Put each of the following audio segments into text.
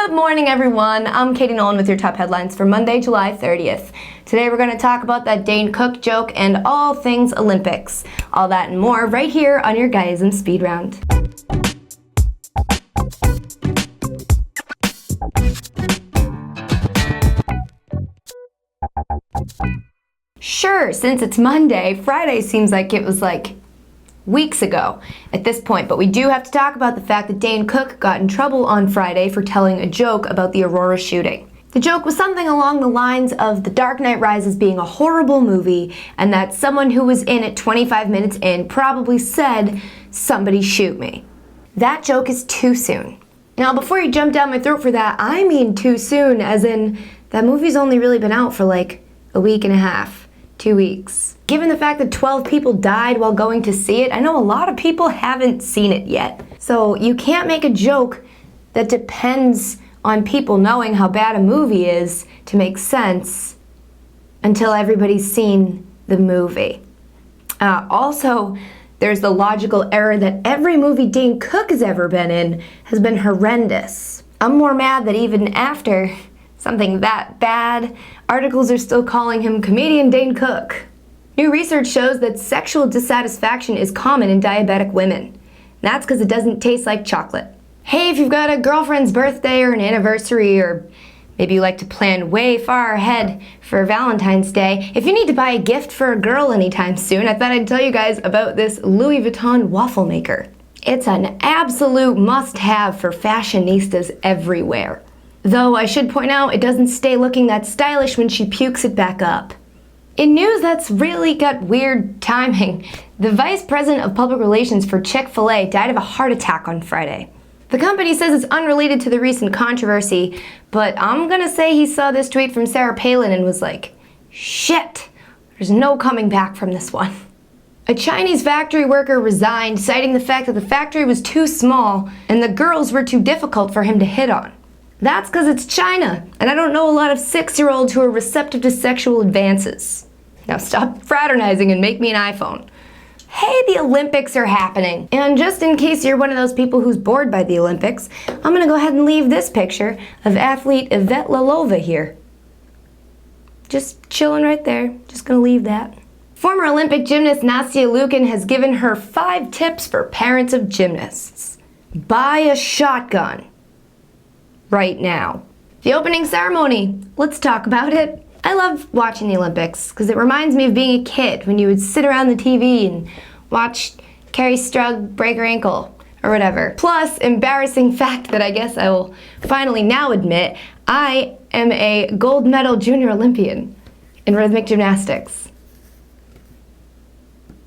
Good morning, everyone. I'm Katie Nolan with your top headlines for Monday, July 30th. Today we're going to talk about that Dane Cook joke and all things Olympics. All that and more right here on your Guyism Speed Round. Sure, since it's Monday, Friday seems like it was weeks ago at this point, but we do have to talk about the fact that Dane Cook got in trouble on Friday for telling a joke about the Aurora shooting. The joke was something along the lines of The Dark Knight Rises being a horrible movie, and that someone who was in it 25 minutes in probably said, "Somebody shoot me." That joke is too soon. Now, before you jump down my throat for that, I mean too soon, as in that movie's only really been out for a week and a half, 2 weeks. Given the fact that 12 people died while going to see it, I know a lot of people haven't seen it yet. So you can't make a joke that depends on people knowing how bad a movie is to make sense until everybody's seen the movie. Also, there's the logical error that every movie Dane Cook has ever been in has been horrendous. I'm more mad that even after something that bad, articles are still calling him comedian Dane Cook. New research shows that sexual dissatisfaction is common in diabetic women. That's because it doesn't taste like chocolate. Hey, if you've got a girlfriend's birthday or an anniversary, or maybe you like to plan way far ahead for Valentine's Day, if you need to buy a gift for a girl anytime soon, I thought I'd tell you guys about this Louis Vuitton waffle maker. It's an absolute must-have for fashionistas everywhere. Though I should point out, it doesn't stay looking that stylish when she pukes it back up. In news that's really got weird timing, the vice president of public relations for Chick-fil-A died of a heart attack on Friday. The company says it's unrelated to the recent controversy, but I'm gonna say he saw this tweet from Sarah Palin and was like, shit, there's no coming back from this one. A Chinese factory worker resigned, citing the fact that the factory was too small and the girls were too difficult for him to hit on. That's because it's China, and I don't know a lot of 6-year-olds who are receptive to sexual advances. Now stop fraternizing and make me an iPhone. Hey, the Olympics are happening. And just in case you're one of those people who's bored by the Olympics, I'm gonna go ahead and leave this picture of athlete Yvette Lalova here. Just chilling right there, just gonna leave that. Former Olympic gymnast Nastia Liukin has given her 5 tips for parents of gymnasts. Buy a shotgun. Right now. The opening ceremony, let's talk about it. I love watching the Olympics because it reminds me of being a kid when you would sit around the TV and watch Carrie Strug break her ankle or whatever. Plus, embarrassing fact that I guess I will finally now admit, I am a gold medal junior Olympian in rhythmic gymnastics.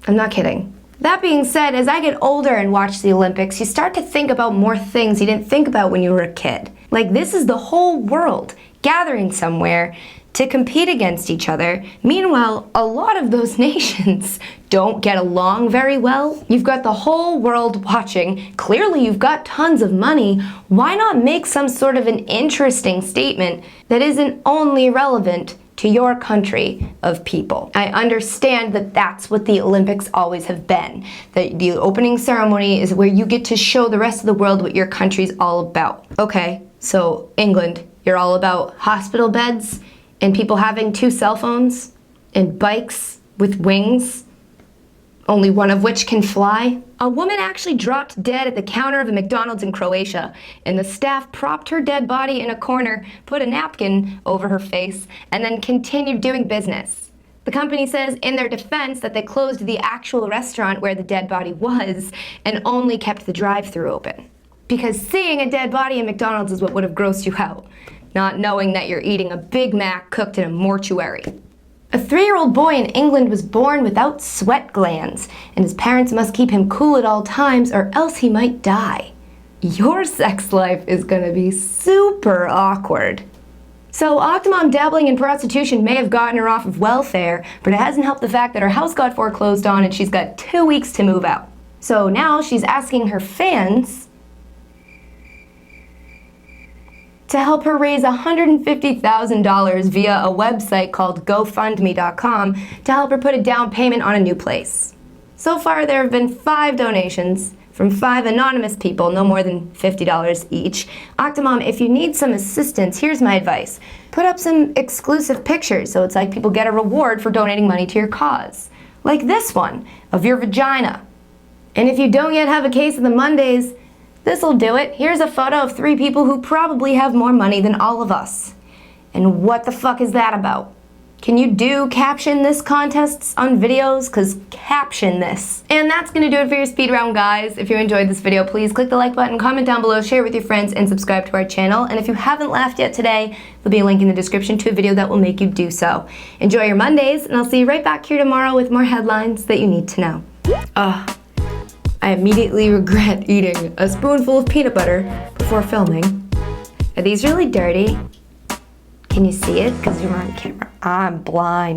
I'm not kidding. That being said, as I get older and watch the Olympics, you start to think about more things you didn't think about when you were a kid. Like, this is the whole world gathering somewhere to compete against each other. Meanwhile, a lot of those nations don't get along very well. You've got the whole world watching. Clearly, you've got tons of money. Why not make some sort of an interesting statement that isn't only relevant to your country of people? I understand that that's what the Olympics always have been. The opening ceremony is where you get to show the rest of the world what your country's all about. Okay, so England, you're all about hospital beds and people having 2 cell phones and bikes with wings, only one of which can fly. A woman actually dropped dead at the counter of a McDonald's in Croatia, and the staff propped her dead body in a corner, put a napkin over her face, and then continued doing business. The company says in their defense that they closed the actual restaurant where the dead body was and only kept the drive-thru open. Because seeing a dead body in McDonald's is what would have grossed you out, not knowing that you're eating a Big Mac cooked in a mortuary. A 3-year-old boy in England was born without sweat glands, and his parents must keep him cool at all times or else he might die. Your sex life is gonna be super awkward. So Octomom dabbling in prostitution may have gotten her off of welfare, but it hasn't helped the fact that her house got foreclosed on and she's got 2 weeks to move out. So now she's asking her fans to help her raise $150,000 via a website called GoFundMe.com to help her put a down payment on a new place. So far, there have been 5 donations, from 5 anonymous people, no more than $50 each. Octomom, if you need some assistance, here's my advice. Put up some exclusive pictures so it's like people get a reward for donating money to your cause. Like this one, of your vagina. And if you don't yet have a case of the Mondays, this'll do it. Here's a photo of 3 people who probably have more money than all of us. And what the fuck is that about? Can you do caption this contests on videos? Cause caption this. And that's gonna do it for your speed round, guys. If you enjoyed this video, please click the like button, comment down below, share it with your friends, and subscribe to our channel. And if you haven't laughed yet today, there'll be a link in the description to a video that will make you do so. Enjoy your Mondays, and I'll see you right back here tomorrow with more headlines that you need to know. I immediately regret eating a spoonful of peanut butter before filming. Are these really dirty? Can you see it? Because you're on camera. I'm blind.